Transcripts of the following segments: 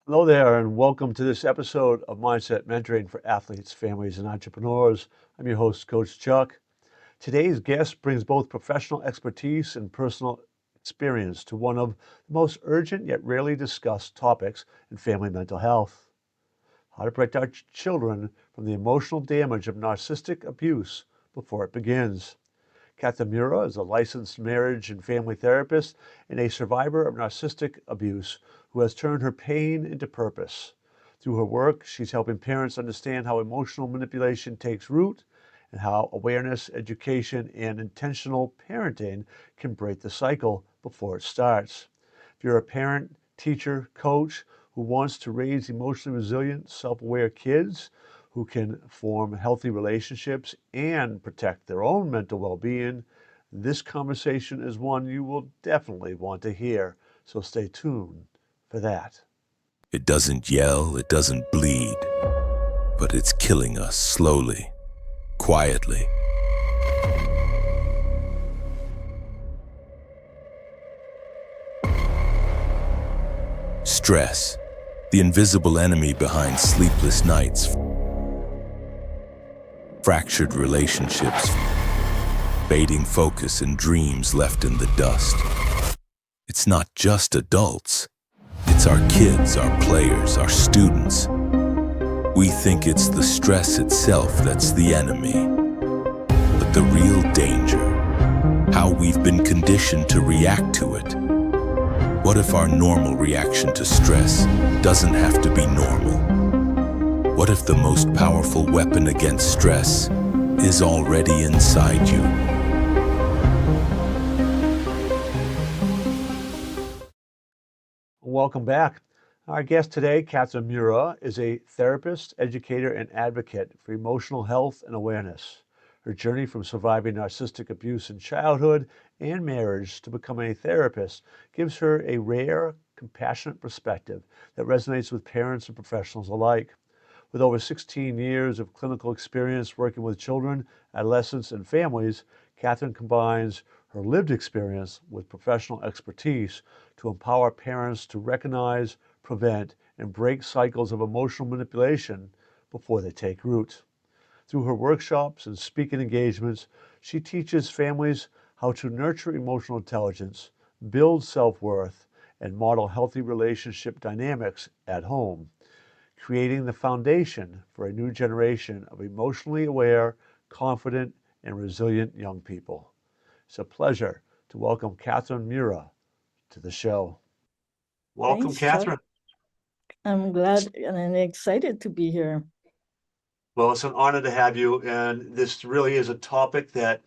Hello there, and welcome to this episode of Mindset Mentoring for Athletes, Families, and Entrepreneurs. I'm your host, Coach Chuck. Today's guest brings both professional expertise and personal experience to one of the most urgent yet rarely discussed topics in family mental health: how to protect our children from the emotional damage of narcissistic abuse before it begins. Katherine Miura is a licensed marriage and family therapist and a survivor of narcissistic abuse who has turned her pain into purpose. Through her work, she's helping parents understand how emotional manipulation takes root and how awareness, education, and intentional parenting can break the cycle before it starts. If you're a parent, teacher, coach who wants to raise emotionally resilient, self aware kids, who can form healthy relationships and protect their own mental well being, this conversation is one you will definitely want to hear. So stay tuned for that. It doesn't yell, it doesn't bleed, but it's killing us slowly, quietly. Stress, the invisible enemy behind sleepless nights, fractured relationships, fading focus, and dreams left in the dust. It's not just adults. It's our kids, our players, our students. We think it's the stress itself that's the enemy. But the real danger, how we've been conditioned to react to it. What if our normal reaction to stress doesn't have to be normal? What if the most powerful weapon against stress is already inside you? Welcome back. Our guest today, Katherine Miura, is a therapist, educator, and advocate for emotional health and awareness. Her journey from surviving narcissistic abuse in childhood and marriage to becoming a therapist gives her a rare, compassionate perspective that resonates with parents and professionals alike. With over 16 years of clinical experience working with children, adolescents, and families, Katherine combines her lived experience with professional expertise to empower parents to recognize, prevent, and break cycles of emotional manipulation before they take root. Through her workshops and speaking engagements, she teaches families how to nurture emotional intelligence, build self worth, and model healthy relationship dynamics at home, creating the foundation for a new generation of emotionally aware, confident, and resilient young people. It's a pleasure to welcome Katherine Miura to the show. Welcome, Thanks, Chuck. Katherine. I'm glad and I'm excited to be here. Well, it's an honor to have you, and this really is a topic that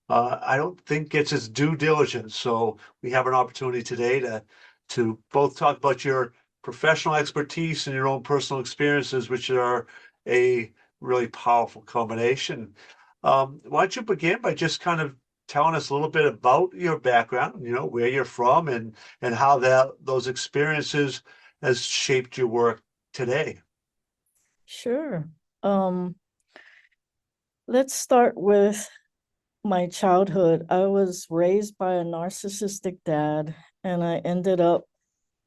I don't think gets its due diligence. So we have an opportunity today to both talk about your professional expertise and your own personal experiences, which are a really powerful combination. Why don't you begin by just kind of telling us a little bit about your background, where you're from and how those experiences has shaped your work today. Sure. Um, let's start with my childhood. I was raised by a narcissistic dad, and I ended up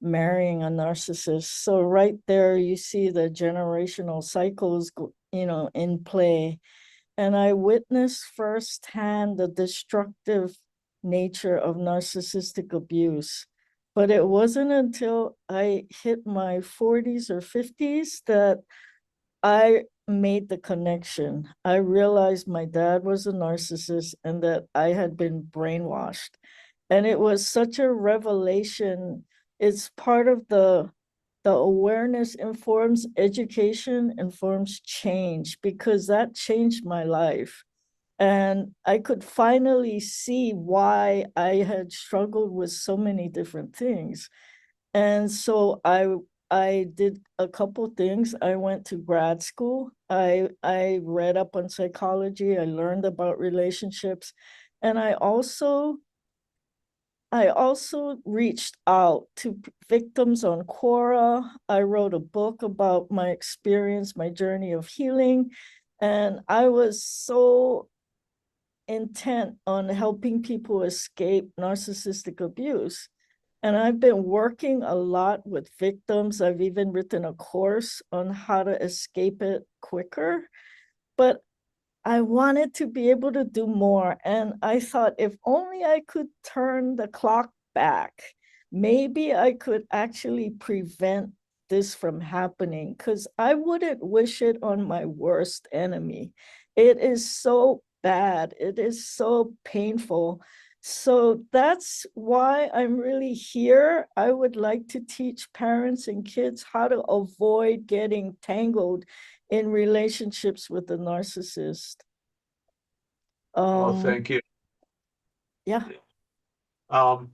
marrying a narcissist. So right there, you see the generational cycles, in play. And I witnessed firsthand the destructive nature of narcissistic abuse. But it wasn't until I hit my 40s or 50s that I made the connection. I realized my dad was a narcissist and that I had been brainwashed. And it was such a revelation. It's part of the awareness informs education, informs change, because that changed my life. And I could finally see why I had struggled with so many different things. And so I did a couple things. I went to grad school. I read up on psychology. I learned about relationships, and I also reached out to victims on Quora. I wrote a book about my experience, my journey of healing, and I was so intent on helping people escape narcissistic abuse. And I've been working a lot with victims. I've even written a course on how to escape it quicker. But I wanted to be able to do more. And I thought if only I could turn the clock back, maybe I could actually prevent this from happening, because I wouldn't wish it on my worst enemy. It is so bad. It is so painful. So that's why I'm really here. I would like to teach parents and kids how to avoid getting tangled in relationships with the narcissist. Well, Um, thank you. yeah. Um,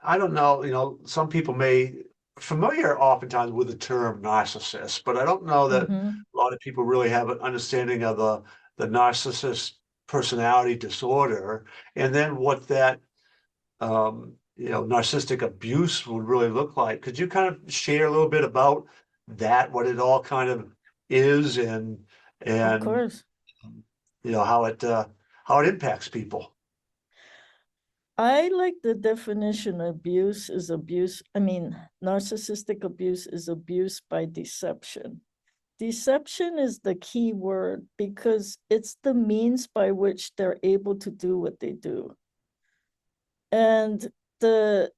I don't know, some people may familiar oftentimes with the term narcissist, but I don't know that Mm-hmm. a lot of people really have an understanding of the narcissist personality disorder, and then what that narcissistic abuse would really look like. Could you kind of share a little bit about that, what it all kind of is, Of and course. how it impacts people? I like the definition abuse. I mean, narcissistic abuse is abuse by deception. Deception is the key word because it's the means by which they're able to do what they do. And the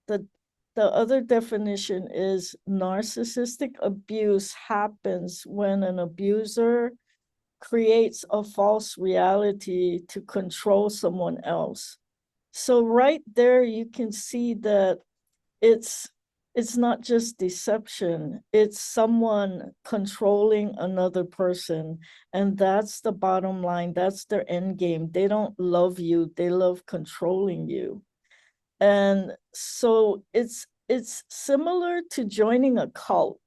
the the other definition is narcissistic abuse happens when an abuser creates a false reality to control someone else. So right there you can see that it's it's not just deception, it's someone controlling another person, and that's the bottom line. That's their end game. They don't love you, they love controlling you. And so it's similar to joining a cult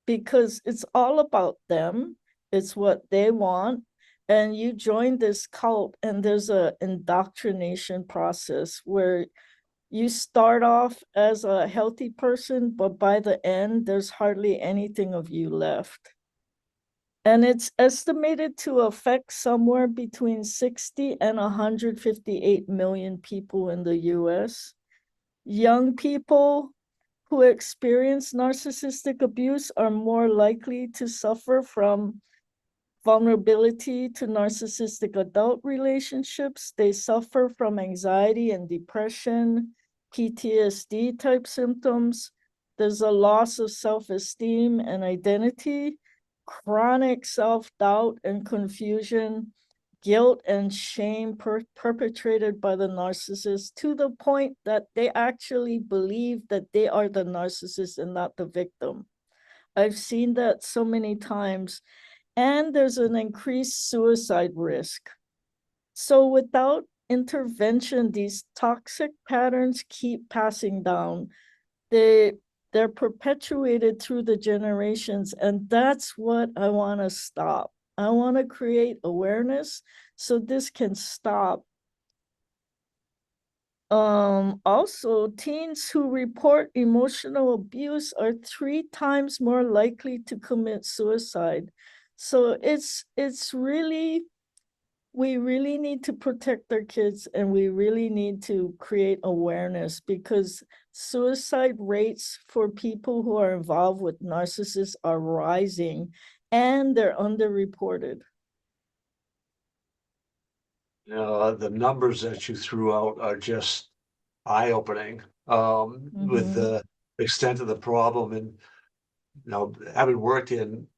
because it's all about them. It's what they want. And you join this cult, and there's a indoctrination process where you start off as a healthy person, but by the end, there's hardly anything of you left. And it's estimated to affect somewhere between 60 and 158 million people in the US. Young people who experience narcissistic abuse are more likely to suffer from vulnerability to narcissistic adult relationships. They suffer from anxiety and depression, PTSD type symptoms. There's a loss of self-esteem and identity, chronic self-doubt and confusion, guilt and shame perpetrated by the narcissist, to the point that they actually believe that they are the narcissist and not the victim. I've seen that so many times. And there's an increased suicide risk. So without intervention, these toxic patterns keep passing down. They they're perpetuated through the generations, and that's what I want to stop. I want to create awareness so this can stop. Also, teens who report emotional abuse are 3 times more likely to commit suicide. So it's really, we really need to protect our kids, and we really need to create awareness, because suicide rates for people who are involved with narcissists are rising, and they're underreported. The numbers that you threw out are just eye-opening, with Mm-hmm. the extent of the problem. And having worked in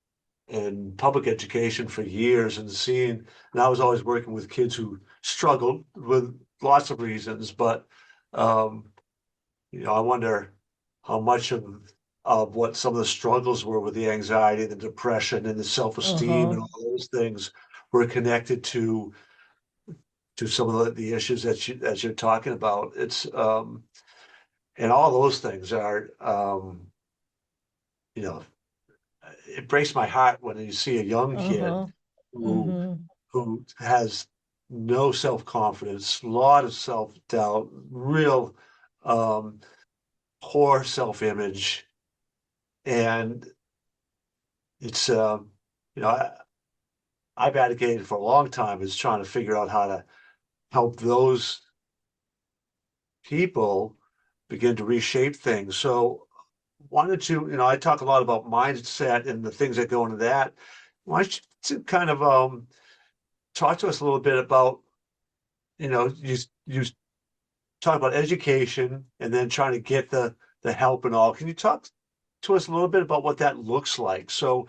public education for years and and I was always working with kids who struggled with lots of reasons, but um, I wonder how much of what some of the struggles were with the anxiety, the depression, and the self-esteem, Uh-huh. and all those things were connected to some of the issues that you're talking about. It's and all those things are you know it breaks my heart when you see a young kid Uh-huh. who Mm-hmm. who has no self-confidence, a lot of self-doubt, real um, poor self-image, and it's I've advocated for a long time is trying to figure out how to help those people begin to reshape things. So wanted to, I talk a lot about mindset and the things that go into that. Why don't you kind of talk to us a little bit about, you talk about education and then trying to get the help and all. Can you talk to us a little bit about what that looks like? So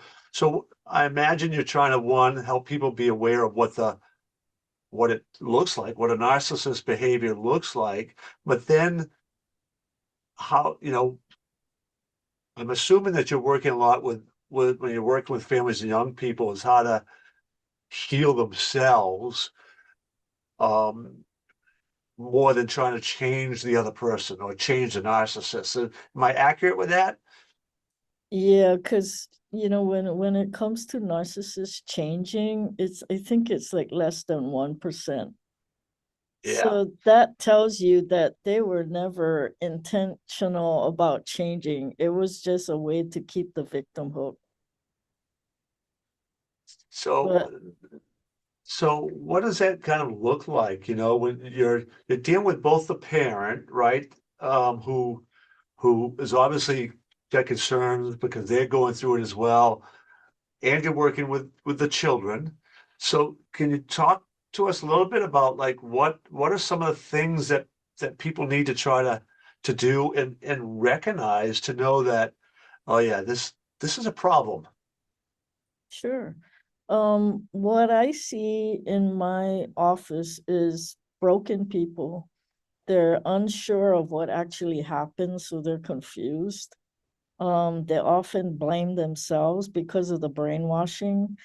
I imagine you're trying to, one, help people be aware of what it looks like, what a narcissist behavior looks like, but then how, I'm assuming that you're working a lot with when you're working with families and young people is how to heal themselves, um, more than trying to change the other person or change the narcissist. Am I accurate with that? Yeah, because when it comes to narcissists changing, I think it's like less than 1%. Yeah. So that tells you that they were never intentional about changing. It was just a way to keep the victim hooked. So But so what does that kind of look like, when you're dealing with both the parent, right? Who is obviously got concerns because they're going through it as well, and you're working with the children. So can you talk to us a little bit about like what are some of the things that people need to try to do and recognize to know that, oh yeah, this is a problem. sure. What I see in my office is broken people. They're unsure of what actually happened, so they're confused. They often blame themselves because of the brainwashing.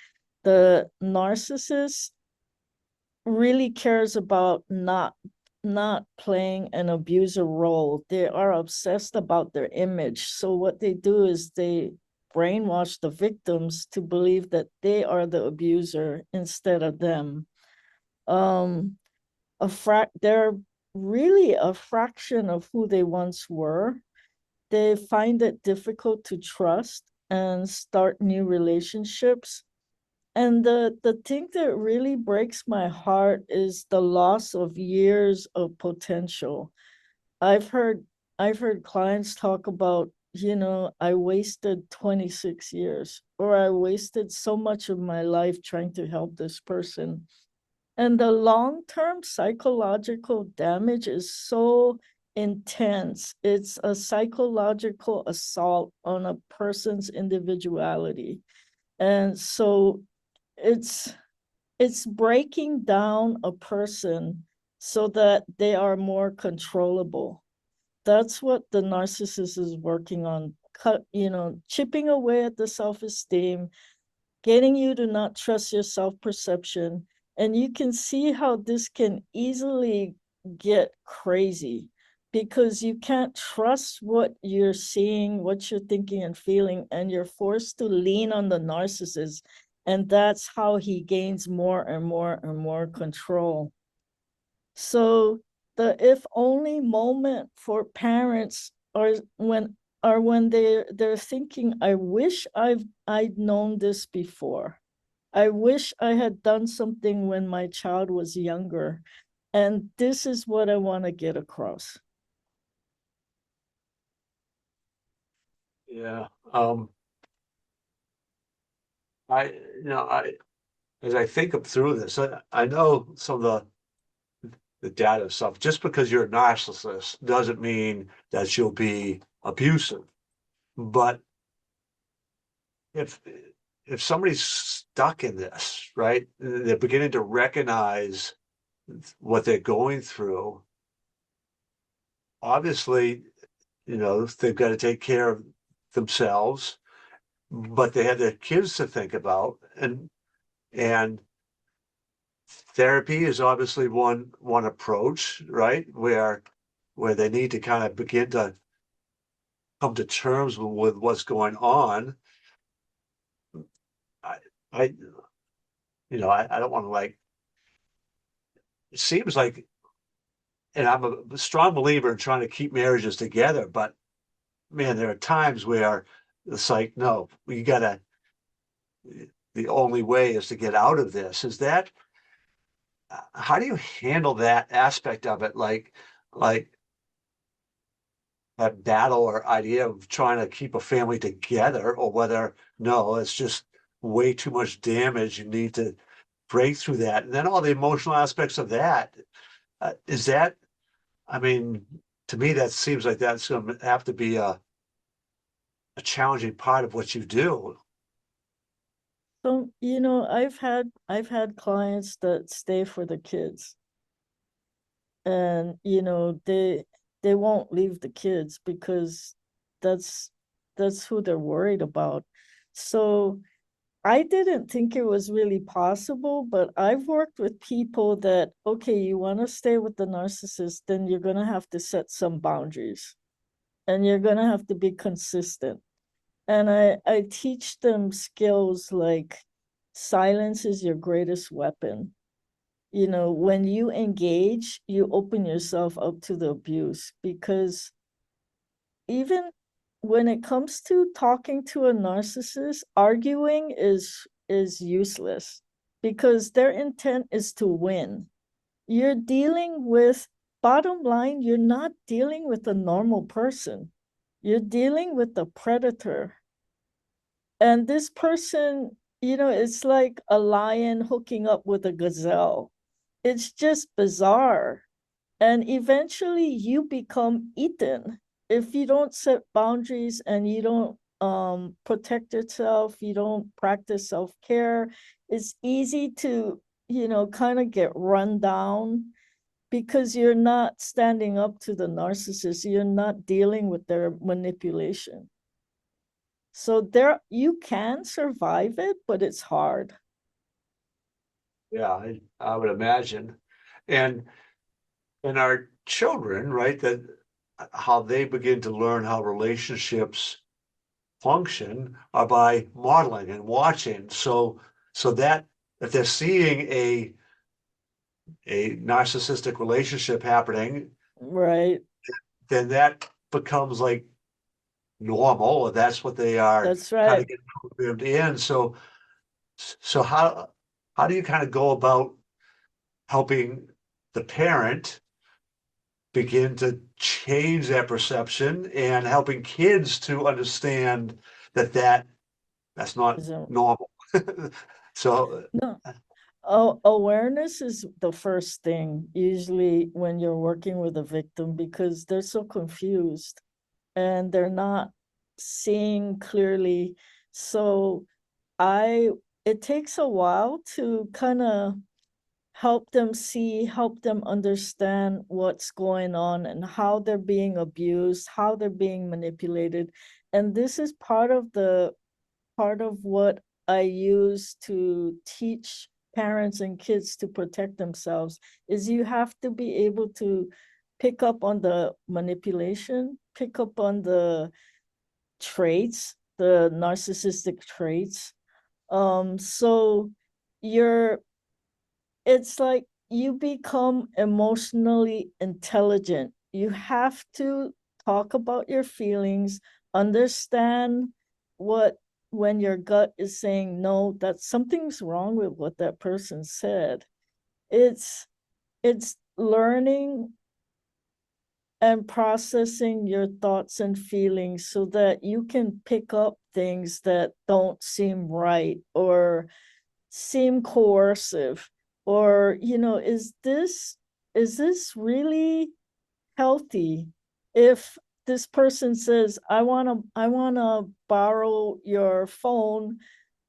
The narcissist really cares about not playing an abuser role. They are obsessed about their image. So what they do is they brainwash the victims to believe that they are the abuser instead of them. Um, they're really a fraction of who they once were. They find it difficult to trust and start new relationships. And the thing that really breaks my heart is the loss of years of potential. I've heard I've heard clients talk about, I wasted 26 years, or I wasted so much of my life trying to help this person. And the long-term psychological damage is so intense. It's a psychological assault on a person's individuality. And so it's it's breaking down a person so that they are more controllable. That's what the narcissist is working on, chipping away at the self-esteem, getting you to not trust your self-perception. And you can see how this can easily get crazy because you can't trust what you're seeing, what you're thinking and feeling, and you're forced to lean on the narcissist. And that's how he gains more and more and more control. So the if only moment for parents are when they're thinking, I wish I'd known this before. I wish I had done something when my child was younger. And this is what I want to get across. Yeah. I you know I as I think up through this, I know some of the data stuff. Just because you're a narcissist doesn't mean that you'll be abusive. But if if somebody's stuck in this, right, they're beginning to recognize what they're going through. Obviously, they've got to take care of themselves, but they have their kids to think about, and therapy is obviously one approach, right, where they need to kind of begin to come to terms with what's going on. I, I, I don't want to like. It seems like, and I'm a strong believer in trying to keep marriages together, but man, there are times where it's like, no, we gotta. The only way is to get out of this. Is that how do you handle that aspect of it? Like that battle or idea of trying to keep a family together, or whether no, it's just way too much damage. You need to break through that. And then all the emotional aspects of that. Is that, I mean, to me, that seems like that's going to have to be a challenging part of what you do. So, I've had clients that stay for the kids, and they won't leave the kids because that's that's who they're worried about. So I didn't think it was really possible, but I've worked with people that, okay, you want to stay with the narcissist, then you're going to have to set some boundaries and you're going to have to be consistent. And I teach them skills like silence is your greatest weapon. When you engage, you open yourself up to the abuse, because even when it comes to talking to a narcissist, arguing is useless because their intent is to win. You're dealing with, bottom line, you're not dealing with a normal person. You're dealing with a predator. And this person, it's like a lion hooking up with a gazelle. It's just bizarre. And eventually you become eaten if you don't set boundaries and you don't protect yourself, you don't practice self-care. It's easy to, kind of get run down because you're not standing up to the narcissist. You're not dealing with their manipulation. So there you can survive it, but it's hard. Yeah, I would imagine. And our children, right, that how they begin to learn how relationships function are by modeling and watching. So that if they're seeing a narcissistic relationship happening, Right. then that becomes like normal, or that's what they are That's kind right. of getting programmed in. So how do you kind of go about helping the parent begin to change that perception and helping kids to understand that that's not So, normal? So no. Oh, awareness is the first thing usually when you're working with a victim, because they're so confused and they're not seeing clearly. So I it takes a while to kind of help them see, help them understand what's going on and how they're being abused, how they're being manipulated. And this is part of what I use to teach parents and kids to protect themselves is you have to be able to pick up on the manipulation, pick up on the traits, the narcissistic traits. So you're it's like you become emotionally intelligent. You have to talk about your feelings, understand what when your gut is saying no, that something's wrong with what that person said. It's learning and processing your thoughts and feelings so that you can pick up things that don't seem right or seem coercive, or is this really healthy? If this person says, I want to borrow your phone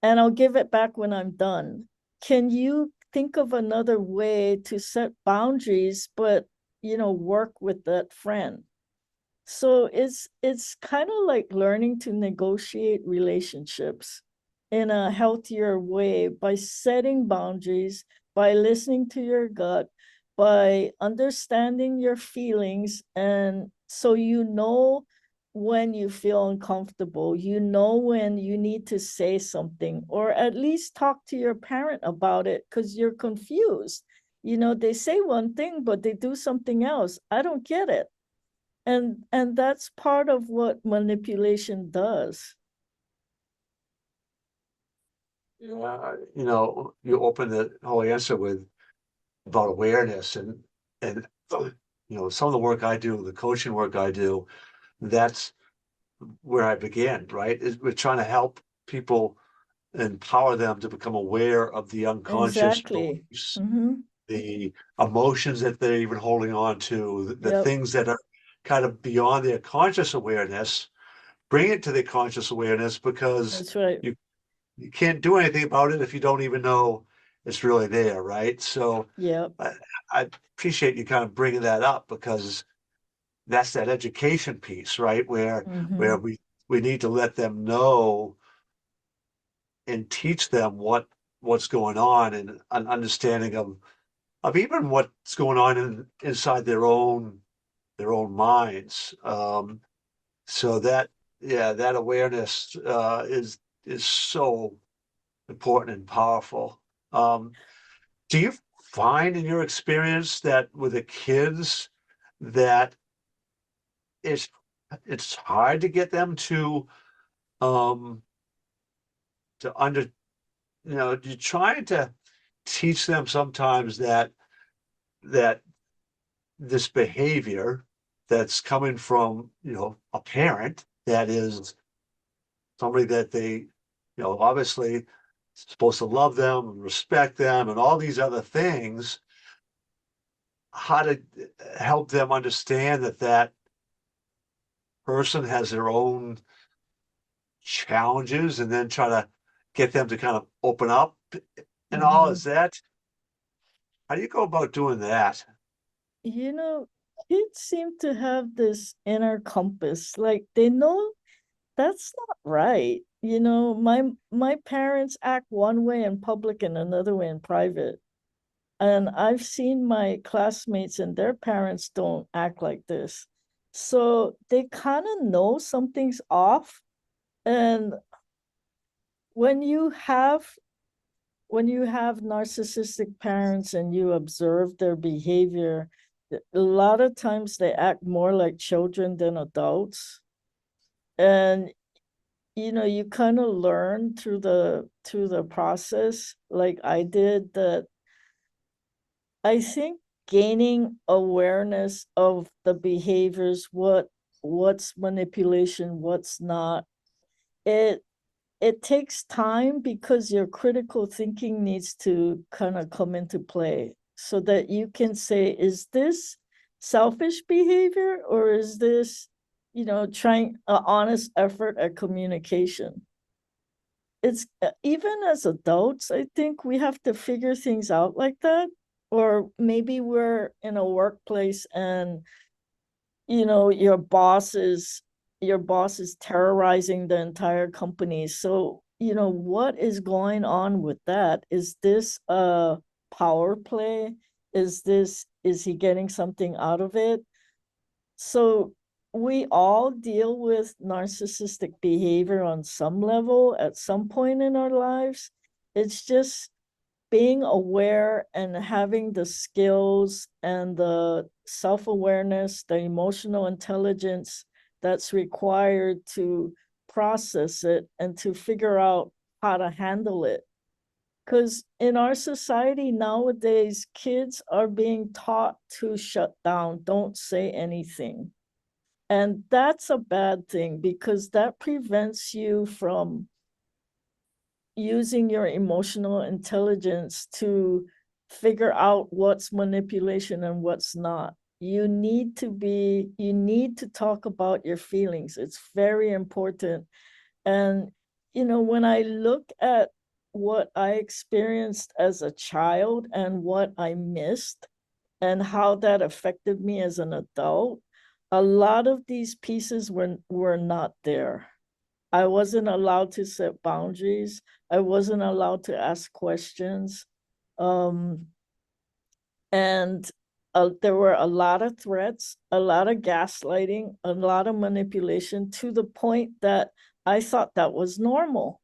and I'll give it back when I'm done, can you think of another way to set boundaries but work with that friend? So it's kind of like learning to negotiate relationships in a healthier way by setting boundaries, by listening to your gut, by understanding your feelings. And so when you feel uncomfortable, when you need to say something, or at least talk to your parent about it because you're confused. They say one thing, but they do something else. I don't get it. And that's part of what manipulation does. you open the whole answer with about awareness and some of the work I do, the coaching work I do, that's where I began, right? Is we're trying to help people, empower them to become aware of the unconscious Exactly. beliefs, Mm-hmm. the emotions that they're even holding on to, the Yep. things that are kind of beyond their conscious awareness, bring it to their conscious awareness, because That's right. you you can't do anything about it if you don't even know it's really there, right? So Yep. I, I appreciate you kind of bringing that up, because that's that education piece, right? Where Mm-hmm. we need to let them know and teach them what's going on, and an understanding of even what's going on inside their own minds. So that, yeah, that awareness is so important and powerful. Do you find in your experience that with the kids that it's it's hard to get them um to under you're trying to teach them sometimes that this behavior that's coming from, a parent that is somebody that they, obviously supposed to love them and respect them and all these other things, how to help them understand that that person has their own challenges, and then try to get them to kind of open up and all. Mm-hmm. Is that, how do you go about doing that? You know, kids seem to have this inner compass. Like they know that's not right. My parents act one way in public and another way in private. And I've seen my classmates and their parents don't act like this. So they kind of know something's off. And when you have when you have narcissistic parents and you observe their behavior, a lot of times they act more like children than adults. And you kind of learn through the process, like I did, that I think gaining awareness of the behaviors, what's manipulation, what's not, it it takes time because your critical thinking needs to kind of come into play so that you can say, is this selfish behavior, or is this, trying an honest effort at communication? It's even as adults, I think we have to figure things out like that. Or maybe we're in a workplace and your boss is terrorizing the entire company. So what is going on with that? Is this a power play? Is he getting something out of it? So we all deal with narcissistic behavior on some level at some point in our lives. It's just being aware and having the skills and the self-awareness, the emotional intelligence that's required to process it and to figure out how to handle it. Because in our society nowadays, kids are being taught to shut down, don't say anything. And that's a bad thing because that prevents you from using your emotional intelligence to figure out what's manipulation and what's not. You need to talk about your feelings. It's very important. And when I look at what I experienced as a child and what I missed and how that affected me as an adult, a lot of these pieces were not there. I wasn't allowed to set boundaries. I wasn't allowed to ask questions. Um, and there were a lot of threats, a lot of gaslighting, a lot of manipulation, to the point that I thought that was normal.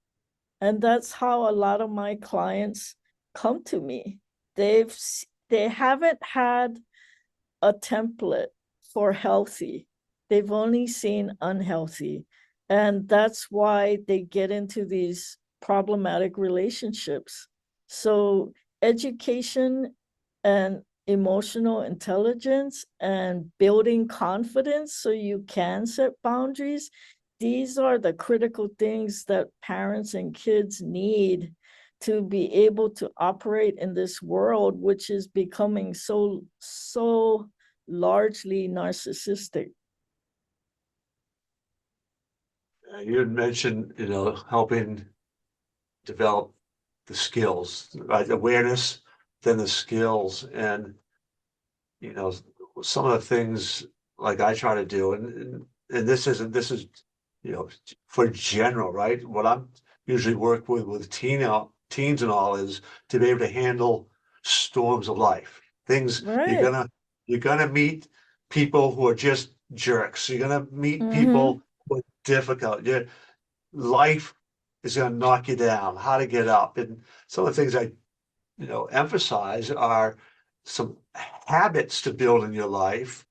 And that's how a lot of my clients come to me. They haven't had a template for healthy. They've only seen unhealthy. And that's why they get into these problematic relationships. So, education and emotional intelligence and building confidence so you can set boundaries. These are the critical things that parents and kids need to be able to operate in this world, which is becoming so largely narcissistic. You had mentioned, helping develop the skills, right? Awareness, then the skills. And, you know, some of the things like I try to do, and this is, for general, right? What I'm usually work with teens and all is to be able to handle storms of life. Things Right. you're gonna meet people who are just jerks. You're gonna meet Mm-hmm. people who are difficult. Life is gonna knock you down, how to get up. And some of the things I, emphasize are some habits to build in your life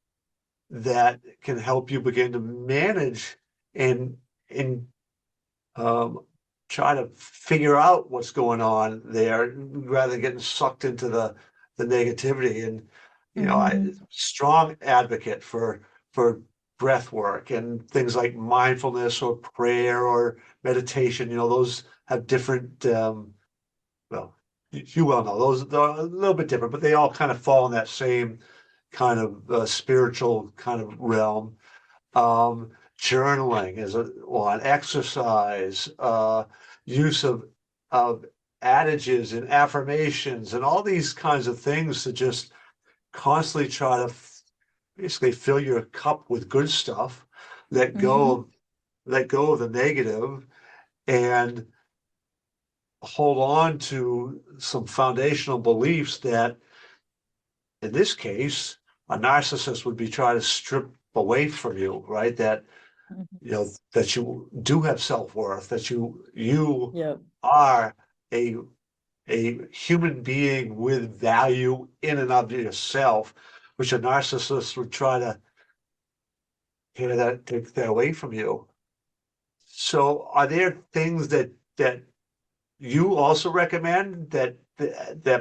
that can help you begin to manage and and um, try to figure out what's going on there rather than getting sucked into the negativity. And I Mm-hmm. strong advocate for breath work and things like mindfulness or prayer or meditation. Those have different. Well, you well know those are a little bit different, but they all kind of fall in that same kind of spiritual kind of realm. Journaling is one, exercise, use of adages and affirmations and all these kinds of things to just constantly try to basically fill your cup with good stuff, let go Mm-hmm. of let go of the negative, and hold on to some foundational beliefs that, in this case, a narcissist would be trying to strip away from you, right? That Mm-hmm. that you do have self-worth, that you Yeah. are a a human being with value in and of yourself, which a narcissist would try to take that away from you. So are there things that you also recommend that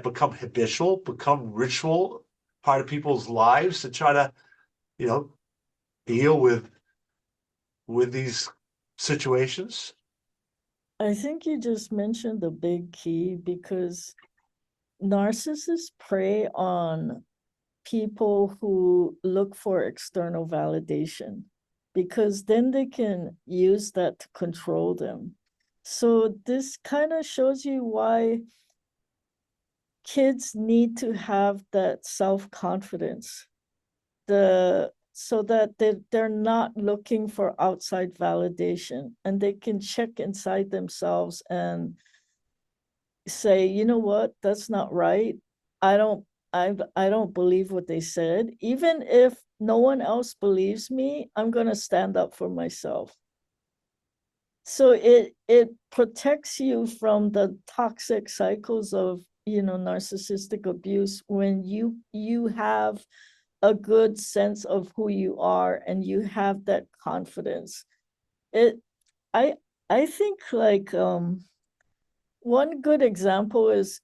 become habitual, become ritual, part of people's lives to try to, you know, deal with these situations? I think you just mentioned the big key because narcissists prey on people who look for external validation because then they can use that to control them. So this kind of shows you why kids need to have that self-confidence, the so that they're not looking for outside validation and they can check inside themselves and say, you know what, that's not right. I don't I don't believe what they said. Even if no one else believes me, I'm going to stand up for myself. So it protects you from the toxic cycles of, narcissistic abuse when you have a good sense of who you are and you have that confidence. It I I think like one good example is,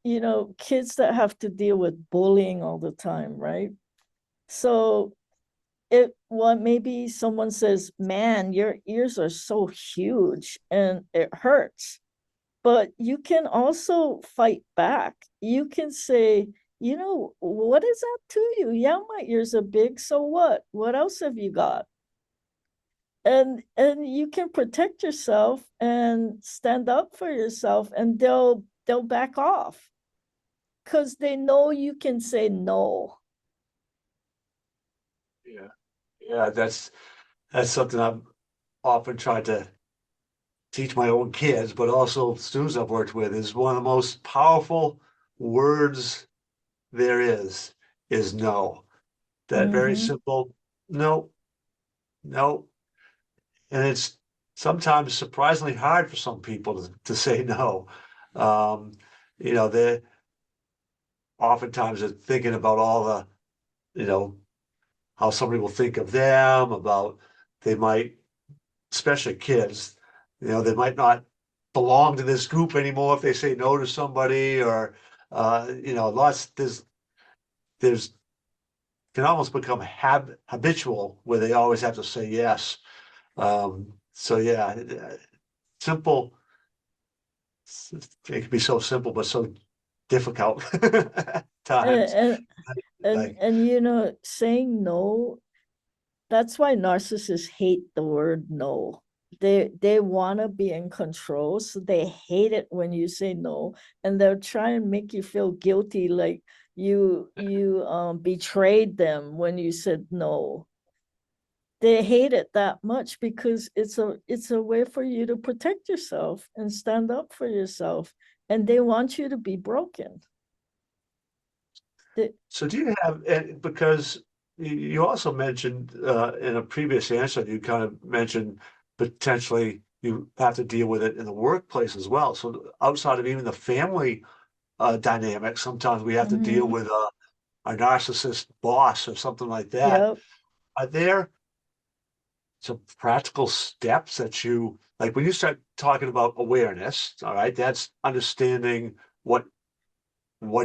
kids that have to deal with bullying all the time, right? So maybe someone says, "Man, your ears are so huge," and it hurts. But you can also fight back. You can say, "What is that to you? Yeah, my ears are big. So what? What else have you got?" And you can protect yourself and stand up for yourself, and they'll back off because they know you can say no. Yeah, yeah, that's something I've often tried to teach my own kids, but also students I've worked with, is one of the most powerful words there is no. That very Mm-hmm. simple no, no. And it's sometimes surprisingly hard for some people to say no. Um, they're oftentimes they're thinking about all the, you know, how somebody will think of them, about they might, especially kids, they might not belong to this group anymore if they say no to somebody, or lots there's can almost become habitual where they always have to say yes. So yeah, simple. It can be so simple, but so difficult at times. And Like, saying no, that's why narcissists hate the word no. They want to be in control, so they hate it when you say no, and they'll try and make you feel guilty, like you betrayed them when you said no. They hate it that much because it's a way for you to protect yourself and stand up for yourself, and they want you to be broken. They, so do you have, because you also mentioned in a previous answer, you kind of mentioned potentially you have to deal with it in the workplace as well. So outside of even the family dynamic, sometimes we have to deal mhm, with a narcissist boss or something like that. yep. Are there some practical steps that you like when you start talking about awareness? All right, that's understanding what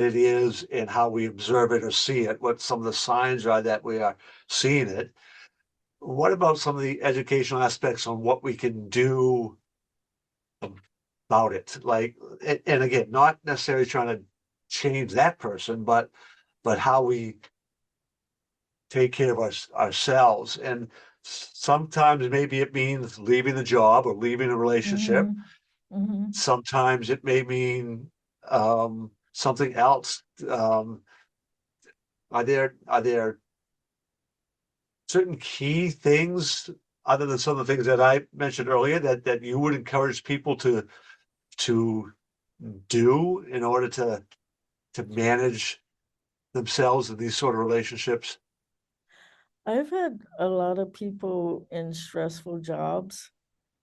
it is and how we observe it or see it, what some of the signs are that we are seeing it. What about some of the educational aspects on what we can do about it? Like, and again, not necessarily trying to change that person, but how we take care of ourselves. And sometimes maybe it means leaving the job or leaving a relationship. Mhm, mhm. Sometimes it may mean something else. Are there certain key things other than some of the things that I mentioned earlier that you would encourage people to do in order to manage themselves in these sort of relationships? I've had a lot of people in stressful jobs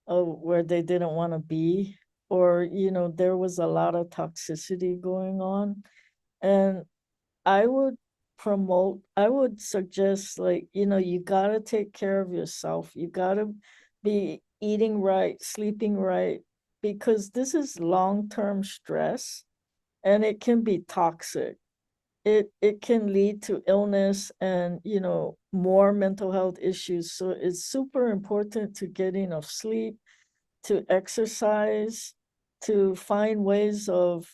where they didn't want to be, or there was a lot of toxicity going on, and I would I would suggest, like, you got to take care of yourself. You got to be eating right, sleeping right, because this is long-term stress and it can be toxic. It can lead to illness and, more mental health issues. So it's super important to get enough sleep, to exercise, to find ways of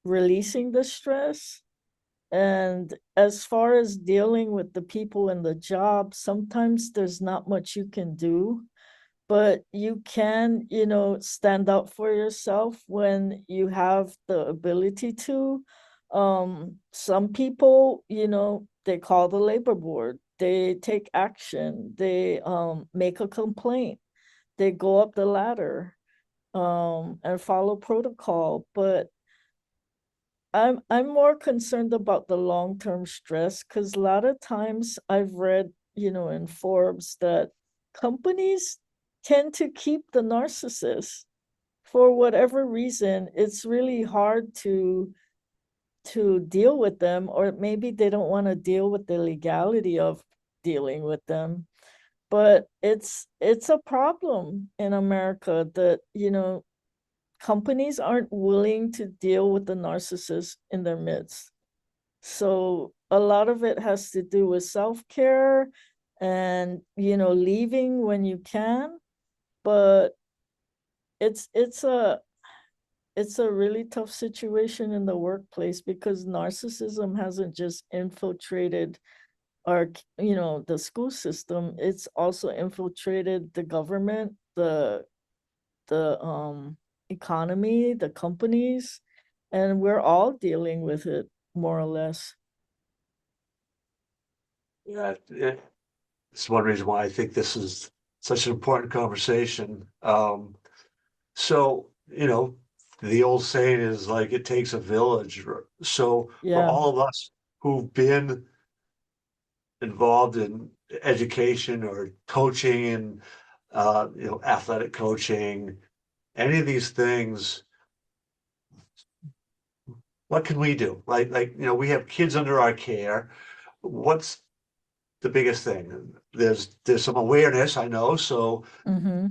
releasing the stress. And as far as dealing with the people in the job, sometimes there's not much you can do, but you can, stand up for yourself when you have the ability to. Some people, they call the labor board, they take action, they make a complaint, they go up the ladder and follow protocol. But I'm more concerned about the long-term stress, because a lot of times I've read, in Forbes, that companies tend to keep the narcissist for whatever reason. It's really hard to deal with them, or maybe they don't want to deal with the legality of dealing with them. But it's a problem in America that, companies aren't willing to deal with the narcissist in their midst. So a lot of it has to do with self-care and, leaving when you can. But it's a really tough situation in the workplace, because narcissism hasn't just infiltrated our, the school system. It's also infiltrated the government, the economy, the companies, and we're all dealing with it, more or less. Yeah, it's one reason why I think this is such an important conversation. So, the old saying is like it takes a village. So for Yeah. all of us who've been involved in education or coaching and athletic coaching, any of these things, what can we do? We have kids under our care. What's the biggest thing? There's some awareness, I know. So Mm-hmm.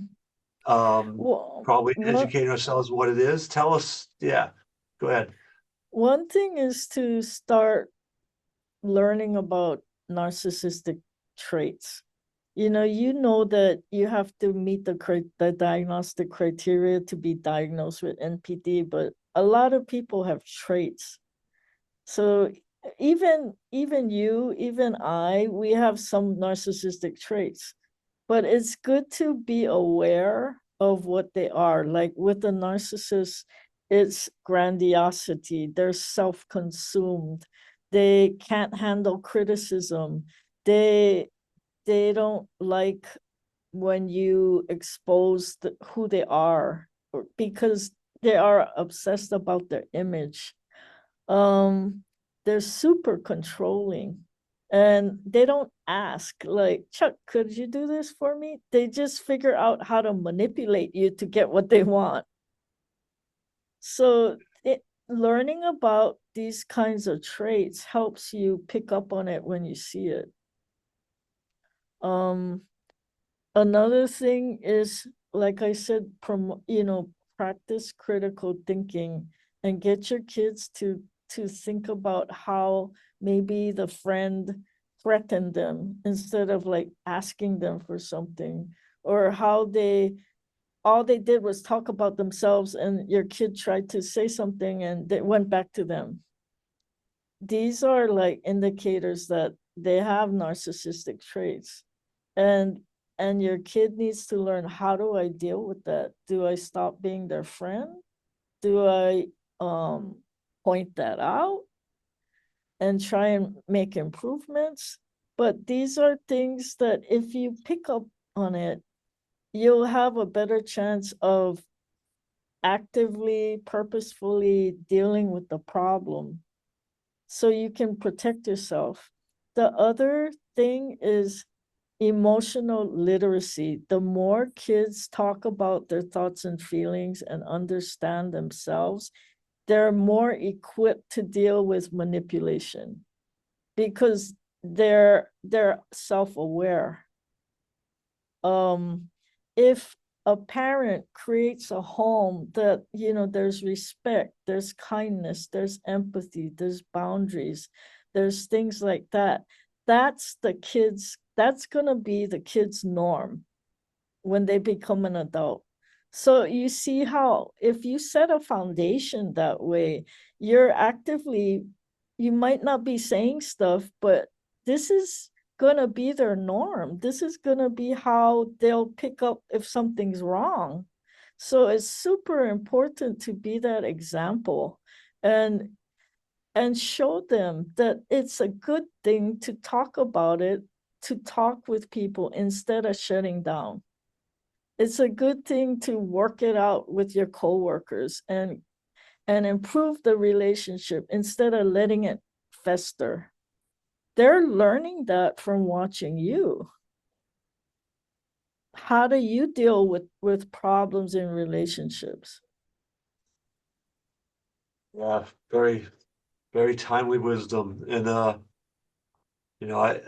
um, Well, probably educating ourselves what it is. Tell us, yeah, go ahead. one thing is to start. learning about narcissistic traits. You know that you have to meet the diagnostic criteria to be diagnosed with NPD, but a lot of people have traits. So even you, even I, we have some narcissistic traits, but it's good to be aware of what they are. Like with a narcissist, it's grandiosity, they're self-consumed, they can't handle criticism, they they don't like when you expose who they are, because they are obsessed about their image. um they're super controlling, and they don't ask like, Chuck, could you do this for me? They just figure out how to manipulate you to get what they want. So learning about these kinds of traits helps you pick up on it when you see it. um Another thing is, like I said, practice critical thinking and get your kids to think about how maybe the friend threatened them instead of like asking them for something, or how all they did was talk about themselves and your kid tried to say something and they went back to them. These are like indicators that they have narcissistic traits. and and your kid needs to learn, how do I deal with that? Do I stop being their friend? Do I point that out and try and make improvements? But these are things that if you pick up on it, you'll have a better chance of actively, purposefully dealing with the problem so you can protect yourself. The other thing is emotional literacy. The more kids talk about their thoughts and feelings and understand themselves, they're more equipped to deal with manipulation because they're self-aware. If a parent creates a home that, there's respect, there's kindness, there's empathy, there's boundaries, there's things like that, that's gonna be the kids' norm when they become an adult. So you see how if you set a foundation that way, you're actively, you might not be saying stuff, but this is gonna be their norm. This is gonna be how they'll pick up if something's wrong. So it's super important to be that example and show them that it's a good thing to talk about it, to talk with people instead of shutting down. It's a good thing to work it out with your coworkers and improve the relationship instead of letting it fester. They're learning that from watching you. How do you deal with problems in relationships? Yeah, very, very timely wisdom. And I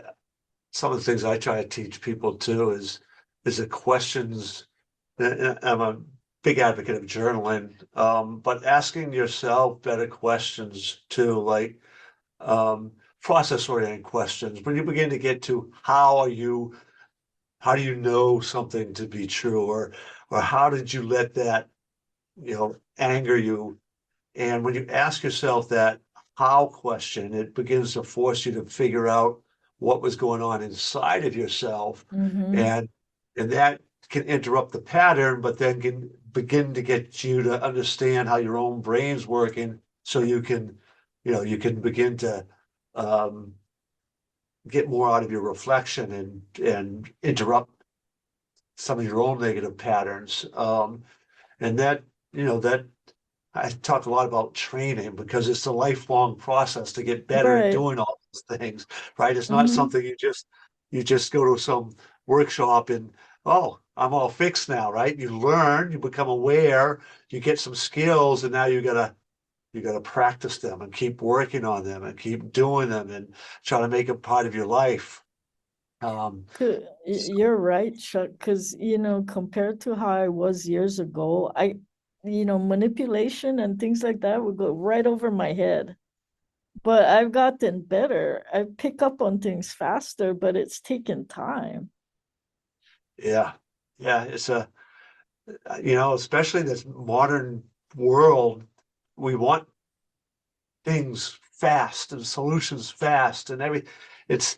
some of the things I try to teach people too is the questions. And I'm a big advocate of journaling, but asking yourself better questions too, like process-oriented questions. When you begin to get to how do you know something to be true, or how did you let that anger you? And when you ask yourself that how question, it begins to force you to figure out what was going on inside of yourself. Mm-hmm. And that can interrupt the pattern, but then can begin to get you to understand how your own brain's working so you can begin to um, get more out of your reflection and interrupt some of your own negative patterns. And that I talk a lot about training because it's a lifelong process to get better at Right. doing all those things, right? It's not Mm-hmm. something you just go to some workshop and, oh, I'm all fixed now, right? You learn, you become aware, you get some skills, and now you gotta practice them and keep working on them and keep doing them and try to make it part of your life. So You're right, Chuck, because, compared to how I was years ago, manipulation and things like that would go right over my head. but I've gotten better. I pick up on things faster, but it's taken time. Yeah. Yeah. It's especially in this modern world, we want things fast and solutions fast and it's,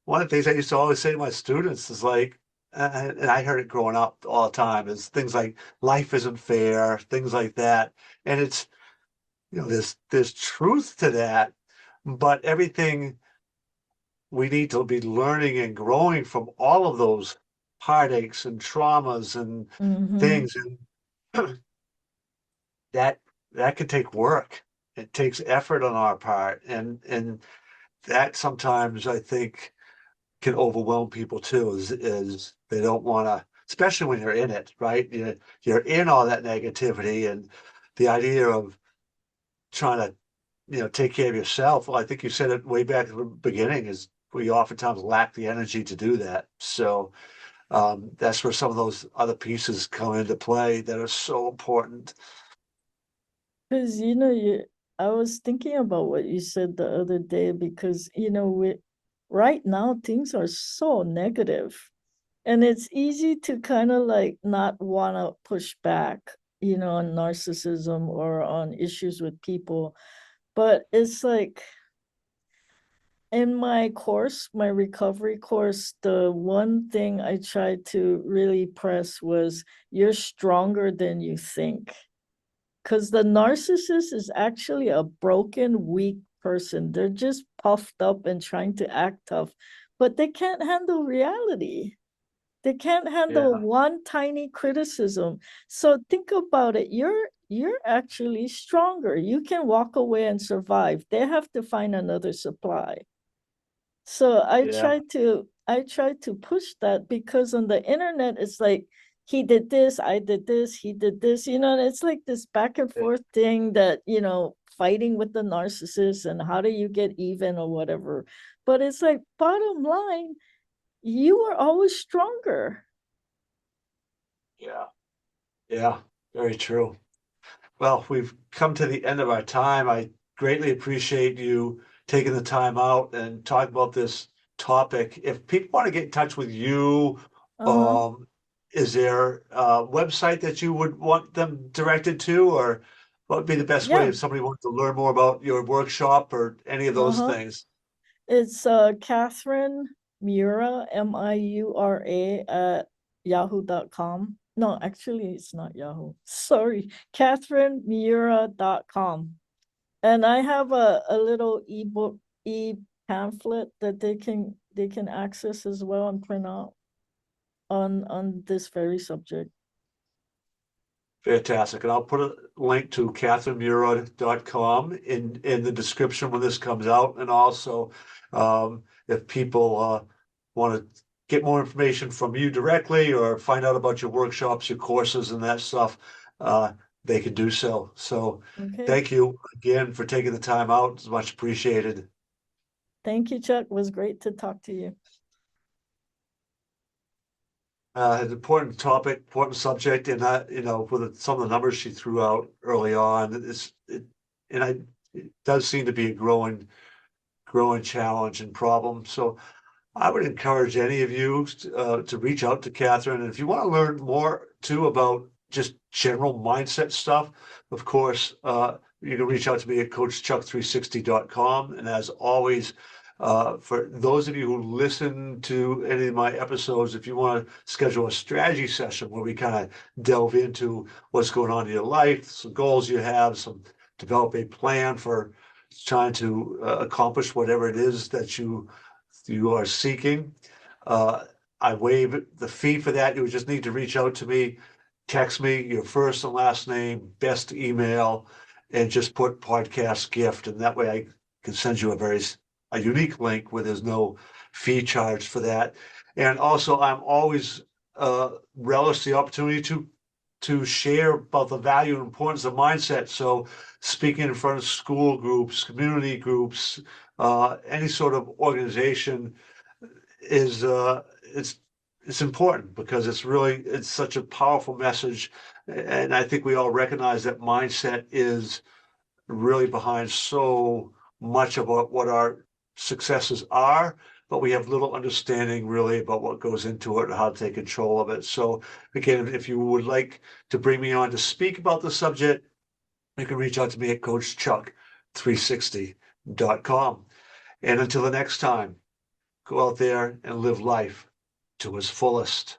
one of the things I used to always say to my students is like, and I heard it growing up all the time, is things like life isn't fair, things like that. And it's, there's truth to that, but everything we need to be learning and growing from all of those heartaches and traumas and Mm-hmm. things. And that that can take work. It takes effort on our part. And that sometimes I think can overwhelm people too, is they don't want to, especially when you're in it, right? You're in all that negativity and the idea of trying to, take care of yourself. Well, I think you said it way back at the beginning, is we oftentimes lack the energy to do that. So that's where some of those other pieces come into play that are so important. Because I was thinking about what you said the other day because right now things are so negative, and it's easy to kind of like not want to push back, on narcissism or on issues with people. But it's like in my course, my recovery course, the one thing I tried to really press was you're stronger than you think. Because the narcissist is actually a broken, weak person. They're just puffed up and trying to act tough, but they can't handle reality. They can't handle Yeah, one tiny criticism. So think about it. You're actually stronger. You can walk away and survive. They have to find another supply. So yeah, I try to push that because on the internet it's like he did this, I did this, he did this, and it's like this back and yeah, forth thing that, fighting with the narcissist and how do you get even or whatever. But it's like bottom line, you are always stronger. yeah, yeah. Very true. Well, we've come to the end of our time. I greatly appreciate you taking the time out and talking about this topic. If people want to get in touch with you, Uh-huh. um, is there a website that you would want them directed to, or what would be the best way Yeah. if somebody wanted to learn more about your workshop or any of those Uh-huh. things? It's Katherine Miura, Miura at yahoo.com. No, actually it's not Yahoo. Sorry, KatherineMiura.com. And I have a little ebook pamphlet that they can access as well and print out on this very subject. Fantastic. And I'll put a link to katherinemura.com in the description when this comes out. And also, if people want to get more information from you directly or find out about your workshops, your courses, and that stuff, uh, they can do so. So Okay. thank you again for taking the time out. It's much appreciated. Thank you, Chuck. It was great to talk to you. An important topic, important subject, and with some of the numbers she threw out early on, it does seem to be a growing challenge and problem. So I would encourage any of you to reach out to Catherine. And if you want to learn more too about just general mindset stuff, of course, you can reach out to me at coachchuck360.com. And as always, for those of you who listen to any of my episodes, if you want to schedule a strategy session where we kind of delve into what's going on in your life, some goals you have, develop a plan for trying to accomplish whatever it is that you are seeking. Uh, I waive the fee for that. You would just need to reach out to me, text me your first and last name, best email, and just put podcast gift. And that way I can send you a unique link where there's no fee charged for that. And also, I'm always relish the opportunity to share about the value and importance of mindset. So speaking in front of school groups, community groups, any sort of organization is it's important because it's such a powerful message, and I think we all recognize that mindset is really behind so much about what our successes are, but we have little understanding really about what goes into it and how to take control of it. So again, if you would like to bring me on to speak about the subject, you can reach out to me at coachchuck360.com. And until the next time, go out there and live life to its fullest.